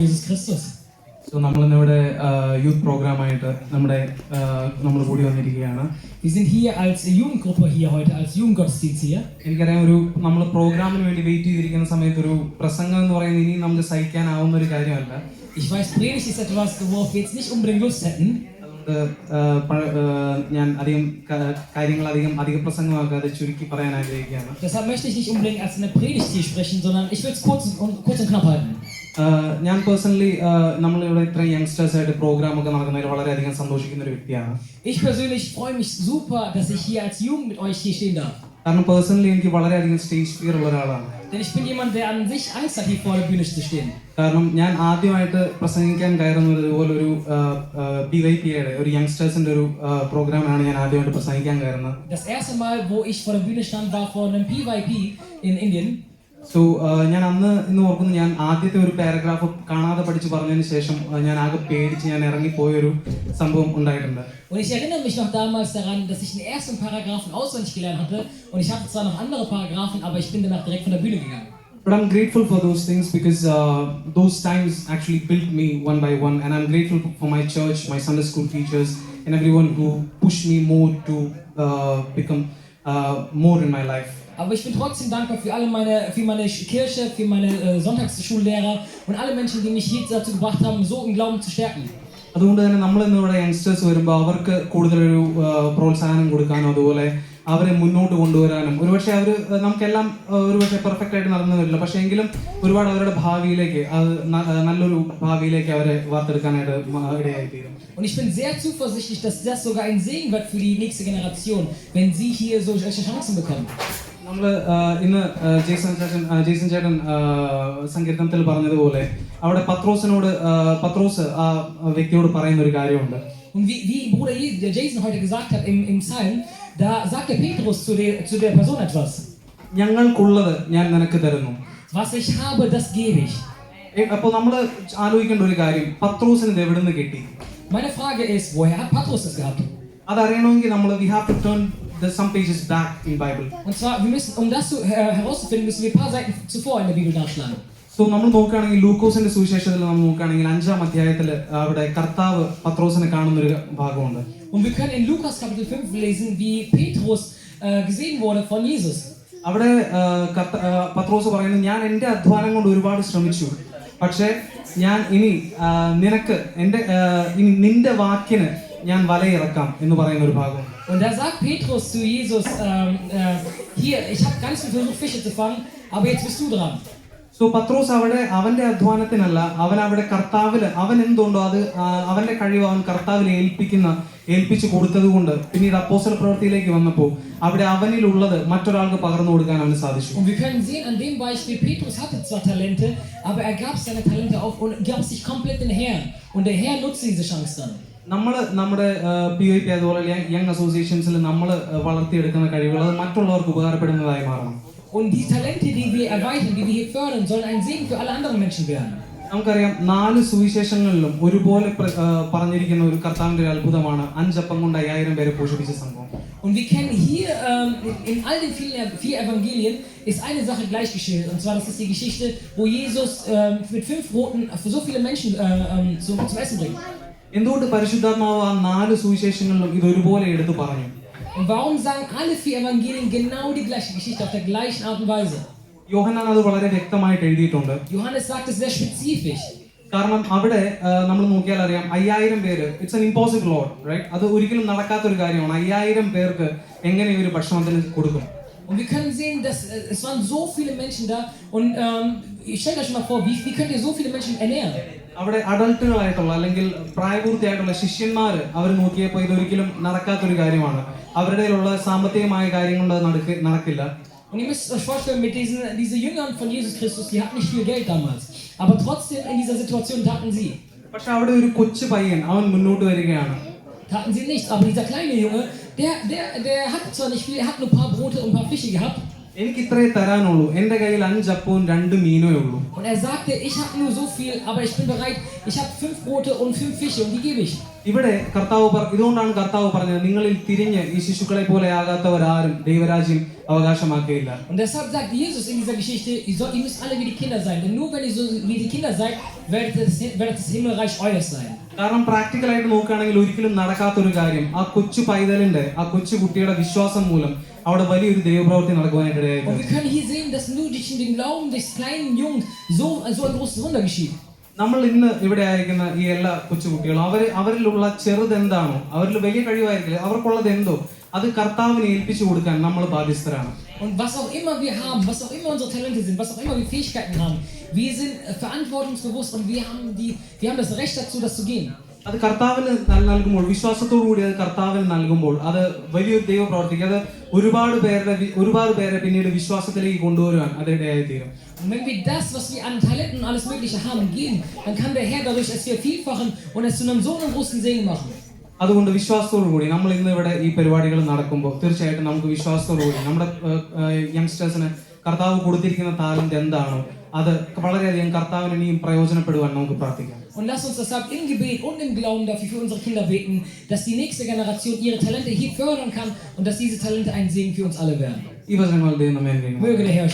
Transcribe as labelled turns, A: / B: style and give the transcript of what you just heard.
A: Jesus Christus.
B: So നമ്മളിന്നിവിടെ youth പ്രോഗ്രാമായിട്ട് നമ്മൾ കൂടി വന്നിരിക്കുകയാണ്.
A: Wir sind hier als Jugendgruppe hier heute, als Jugendgottesdienst hier.
B: എനിക്കറിയാം നമ്മൾ പ്രോഗ്രാമിന് വേണ്ടി വെയിറ്റ് ചെയ്തിരിക്കുന്ന സമയത്ത് ഒരു പ്രസംഗം എന്ന് പറയുന്നത് ഇനി നമുക്ക് സഹിക്കാനാവുന്ന ഒരു കാര്യമല്ല.
A: Ich weiß, Predigt ist etwas, worauf wir jetzt nicht unbedingt Lust hätten.
B: ഞാൻ അധിക പ്രസംഗമാക്കാതെ ചുരുക്കി പറയാൻ ആഗ്രഹിക്കുകയാണ്.
A: Deshalb möchte ich nicht unbedingt als eine Predigt hier sprechen, sondern ich will es kurz und knapp halten.
B: ഞാൻ പേഴ്സണലി നമ്മളിവിടെ ഇത്രയും youngsters ആയിട്ട് programme ഒക്കെ നടക്കുന്നതിൽ വളരെയധികം സന്തോഷിക്കുന്ന ഒരു വ്യക്തിയാണ്.
A: Ich persönlich freue mich super, dass ich hier als Jugend mit euch hier stehen darf.
B: കാരണം പേഴ്സണലി എനിക്ക് വളരെയധികം സ്റ്റേജ് ഫിയർ ഉള്ള ഒരാളാണ്.
A: Denn ich bin jemand, der an sich Angst hat, hier vor der Bühne zu stehen.
B: കാരണം ഞാൻ ആദ്യമായിട്ട് പ്രസംഗിക്കാൻ കയറുന്നത് ഇതുപോലെ ഒരു PYPയുടെ ഒരു യങ്സ്റ്റേഴ്സിന്റെ ഒരു പ്രോഗ്രാമിനാണ് ഞാൻ ആദ്യമായിട്ട് പ്രസംഗിക്കാൻ കയറുന്നത്.
A: Das erste Mal, wo ich vor der Bühne stand, war vor einem PYP in Indien.
B: So ഞാൻ ഇന്ന് ഓർക്കുന്നു, ഞാൻ ആദ്യത്തെ ഒരു പാരഗ്രാഫ് കാണാതെ പഠിച്ച് പറഞ്ഞതിന് ശേഷം ഞാൻ ആകെ പേടിച്ച് ഞാൻ ഇറങ്ങിപ്പോയൊരു സംഭവം ഉണ്ടായിട്ടുണ്ട്.
A: Und ich erinnere mich noch damals daran, dass ich den ersten Paragraphen auswendig gelernt hatte und ich hatte zwar noch andere Paragraphen, aber ich bin danach direkt von der Bühne gegangen.
B: But I'm grateful for those things because those times actually built me one by one, and I'm grateful for my church, my Sunday school teachers, and everyone who pushed me more to become more in my life.
A: Aber ich bin trotzdem dankbar für meine Kirche, für meine Sonntagsschullehrer und alle Menschen, die mich hier dazu gebracht haben, so im Glauben zu stärken.
B: അതുകൊണ്ട് തന്നെ നമ്മൾ ഇന്നിവിടെ youngsters വരുമ്പോൾ അവർക്ക് കൂടുതലൊരു പ്രോത്സാഹനം കൊടുക്കാനും അതുപോലെ അവരെ മുന്നോട്ട് കൊണ്ടുവരാനും ഒരുപക്ഷെ നമുക്കെല്ലാം ഒരുപക്ഷെ പെർഫെക്റ്റ് ആയിട്ട് നടന്നു വരില്ല, പക്ഷേ എങ്കിലും ഒരുപാട് അവരുടെ ഭാവിയിലേക്ക് നല്ലൊരു ഭാവിയിലേക്ക് അവരെ വാർത്തെടുക്കാനായിട്ട് ഇടയായിത്തീരും.
A: Und ich bin sehr zuversichtlich, dass das sogar ein Segen wird für die nächste Generation, wenn sie hier solche Chancen bekommen.
B: നമ്മൾ ഇന്ന് ജെയ്സൺ ചേട്ടൻ സങ്കീർത്തനത്തിൽ പറഞ്ഞതുപോലെ അവിടെ പത്രോസ് ആ വ്യക്തിയോട് പറയുന്ന ഒരു കാര്യമുണ്ട്.
A: Und wie Bruder Jason heute gesagt hat im Psalm, da sagt der Petrus zu der Person etwas.
B: ഞങ്ങൾക്കുള്ളത് ഞാൻ നിനക്ക് തരുന്നു.
A: Was ich habe, das gebe ich.
B: അപ്പോൾ നമ്മൾ ആലോചിക്കേണ്ട ഒരു കാര്യം, പത്രോസിന് ഇത് എവിടുന്ന് കിട്ടി?
A: Meine Frage ist, woher hat Petrus das gehabt?
B: അതറിയണമെങ്കിൽ നമ്മൾ we have to turn some pages back in Bible.
A: Und zwar, das herauszufinden, müssen wir ein paar Seiten zuvor in der Bibel nachschlagen.
B: So നമ്മൾ നോക്കുകയാണെങ്കിൽ ലൂക്കോസിന്റെ സുവിശേഷത്തിൽ നമ്മൾ നോക്കുകയാണെങ്കിൽ 5-ാം അധ്യായത്തിൽ അവിടെ കർത്താവ് പത്രോസിനെ കാണുന്ന ഒരു ഭാഗമുണ്ട്.
A: Und wir können in Lukas Kapitel 5 lesen, wie Petrus gesehen wurde von Jesus.
B: അവിടെ പത്രോസ് പറയുന്നു, ഞാൻ എൻ്റെ അധ്വാനം കൊണ്ട് ഒരുപാട് ശ്രമിച്ചു, പക്ഷേ ഞാൻ ഇനി നിന്റെ വാക്കിന് ഞാൻ വലയിറക്കാം എന്ന് പറയുന്ന ഒരു ഭാഗം.
A: Und da sagt Petrus zu Jesus, hier, ich habe ganz viel versucht, Fische zu fangen, aber jetzt bist du dran.
B: So Pathros അവിടെ അവന്റെ അധ്വാനത്തിനല്ല, അവിടെ കർത്താവിൽ അവൻ എന്തുണ്ടോ അത് അവന്റെ കഴിവ് അവൻ കർത്താവിൽ ഏൽപ്പിച്ചു കൊടുത്തത് കൊണ്ട് പിന്നീട് അപ്പോസ്തല പ്രവൃത്തിയിലേക്ക് വന്നപ്പോൾ അവിടെ അവനിലുള്ളത് മറ്റൊരാൾക്ക് പകർന്നു കൊടുക്കാൻ അവന് സാധിച്ചു.
A: Und wir können sehen an dem Beispiel, Petrus hatte zwar Talente, aber er gab seine Talente auf und gab sich komplett den Herrn. Und der Herr nutzte diese Chance dann.
B: നമ്മുടെ PYP അതുപോലെ young അസോസിയേഷൻസിൽ നമ്മൾ വളർത്തിയെടുക്കുന്ന കഴിവുകൾ അത് മറ്റുള്ളവർക്ക് ഉപകാരപ്പെടുന്നതായി മാറണം.
A: Und die Talente, die wir erweitern, die wir hier fördern, sollen ein Segen für alle anderen Menschen werden.
B: നമുക്കറിയാം 4 സുവിശേഷങ്ങളിലും ഒരുപോലെ പറഞ്ഞിരിക്കുന്ന ഒരു കർത്താവിന്റെ ഒരു അത്ഭുതമാണ് 5 അപ്പം കൊണ്ട് 5000 പേരെ പോഷിപ്പിച്ച സംഭവം.
A: Und wir kennen hier in all den 4 Evangelien ist eine Sache gleich geschildert, und zwar das ist die Geschichte, wo Jesus mit 5 Broten für so viele Menschen zum Essen bringt.
B: എന്തുകൊണ്ട് പരിശുദ്ധാത്മാവ് ആ 4 സുവിശേഷങ്ങളിലും ഇത് ഒരുപോലെ എടുത്തു പറഞ്ഞു?
A: Und warum sagen alle 4 Evangelien genau die gleiche Geschichte auf der gleichen Art und Weise?
B: യോഹന്നാൻ അത് വളരെ വ്യക്തമായിട്ട് എഴുതിയിട്ടുണ്ട്.
A: Johannes sagt es sehr spezifisch.
B: കാരണം അവിടെ നമ്മൾ നോക്കിയാൽ അറിയാം 5000 പേര്, it's an impossible order, right? അത് ഒരിക്കലും നടക്കാത്ത ഒരു കാര്യമാണ്. 5000 പേർക്ക് എങ്ങനെ ഒരു ഭക്ഷണത്തിന് കൊടുക്കും?
A: Und wir können sehen, dass es waren so viele Menschen da und stellt euch mal vor, wie könnt ihr so viele Menschen ernähren?
B: അവിടെ അഡൾട്ടുകളായിട്ടുള്ള അല്ലെങ്കിൽ പ്രായപൂർത്തിയായിട്ടുള്ള ശിഷ്യന്മാർ അവർ നോക്കിയപ്പോൾ ഇതൊരിക്കലും നടക്കാത്തൊരു കാര്യമാണ്. അവരുടെ ഉള്ള സാമ്പത്തികമായ കാര്യങ്ങൾ നടക്കില്ല.
A: Und ihr müsst euch vorstellen, mit diese Jüngern von Jesus Christus, die hatten nicht viel Geld damals, aber trotzdem in dieser Situation taten sie.
B: പക്ഷെ അവിടെ ഒരു കൊച്ചു പയ്യൻ അവൻ മുന്നോട്ട് വരികയാണ്.
A: Taten sie nichts, aber dieser kleine Junge, der hat zwar nicht viel, er hat nur ein paar Brote und ein paar Fische gehabt.
B: എനിക്ക് ഇത്രേ തരാനുള്ളൂ, എൻ്റെ കയ്യിൽ 5 അപ്പവും 2 മീനേ ഉള്ളൂ.
A: Und er sagte, ich habe nur so viel, aber ich bin bereit, ich habe 5 Brote und 5 Fische und die gebe ich.
B: ഇവിടെ ഇതുകൊണ്ടാണ് കർത്താവ് പറഞ്ഞത്, നിങ്ങളിൽ തിരിഞ്ഞ് ഈ ശിശുക്കളെ പോലെ ആകാത്തവരാരും ദൈവരാജ്യം അവകാശമാക്കുകയില്ല.
A: Und deshalb sagt Jesus in dieser Geschichte, ihr müsst alle wie die Kinder sein, denn nur wenn ihr so wie die Kinder seid, wird das Himmelreich euer sein.
B: കാരണം പ്രാക്ടിക്കലായിട്ട് നോക്കുകയാണെങ്കിൽ ഒരിക്കലും നടക്കാത്തൊരു കാര്യം, ആ കൊച്ചു പൈതലിന്റെ, ആ കൊച്ചു കുട്ടിയുടെ വിശ്വാസം മൂലം അവിടെ വലിയൊരു ദൈവപ്രവൃത്തി നടക്കുവാനായിട്ട് ഇടയായി.
A: Und wir können hier sehen, dass nur durch den Glauben des kleinen Jungen so ein großes Wunder geschieht.
B: നമ്മൾ ഇന്ന് ഇവിടെ ആയിരിക്കുന്ന ഈ എല്ലാ കൊച്ചുകുട്ടികളും അവരിലുള്ള ചെറുതെന്താണോ, അവരിൽ വലിയ കഴിവായിരിക്കില്ല, അവർക്കുള്ളത് എന്തോ അത് കർത്താവിനെ ഏൽപ്പിച്ചു കൊടുക്കാൻ നമ്മൾ ബാധ്യസ്ഥരാണ്.
A: Und was auch immer wir haben, was auch immer unsere Talente sind, was auch immer wir Fähigkeiten haben, wir sind verantwortungsbewusst und wir haben das Recht dazu, das zu geben.
B: അത് കർത്താവിന് നൽകുമ്പോൾ, വിശ്വാസത്തോടു കൂടി അത് കർത്താവിന് നൽകുമ്പോൾ അത് വലിയൊരു ദൈവ പ്രവർത്തിക്കും. അത് ഒരുപാട് പേരെ പിന്നീട് വിശ്വാസത്തിലേക്ക് കൊണ്ടുവരുവാൻ അത് ഇടയായി തീരും.
A: Und wenn wir das, was wir an Talenten und alles Mögliche haben, geben, dann kann der Herr dadurch es vervielfachen und es zu einem so einem großen Segen machen.
B: അതുകൊണ്ട് വിശ്വാസത്തോടു കൂടി നമ്മൾ ഇന്ന് ഇവിടെ ഈ പരിപാടികൾ നടക്കുമ്പോൾ തീർച്ചയായിട്ടും നമുക്ക് വിശ്വാസത്തോടു കൂടി നമ്മുടെ യങ്സ്റ്റേഴ്സിന് കർത്താവ് കൊടുത്തിരിക്കുന്ന ടാലന്റ് എന്താണോ അത് വളരെയധികം കർത്താവിന് ഇനിയും പ്രയോജനപ്പെടുവാൻ നമുക്ക് പ്രാർത്ഥിക്കാം.
A: Und lass uns deshalb im Gebet und im Glauben dafür für unsere Kinder beten, dass die nächste Generation ihre Talente hier fördern kann und dass diese Talente ein Segen für uns alle werden.
B: ഈ വചനങ്ങൾ ദൈവം നമ്മെ അനുഗ്രഹിക്കട്ടെ.
A: Möge der Herr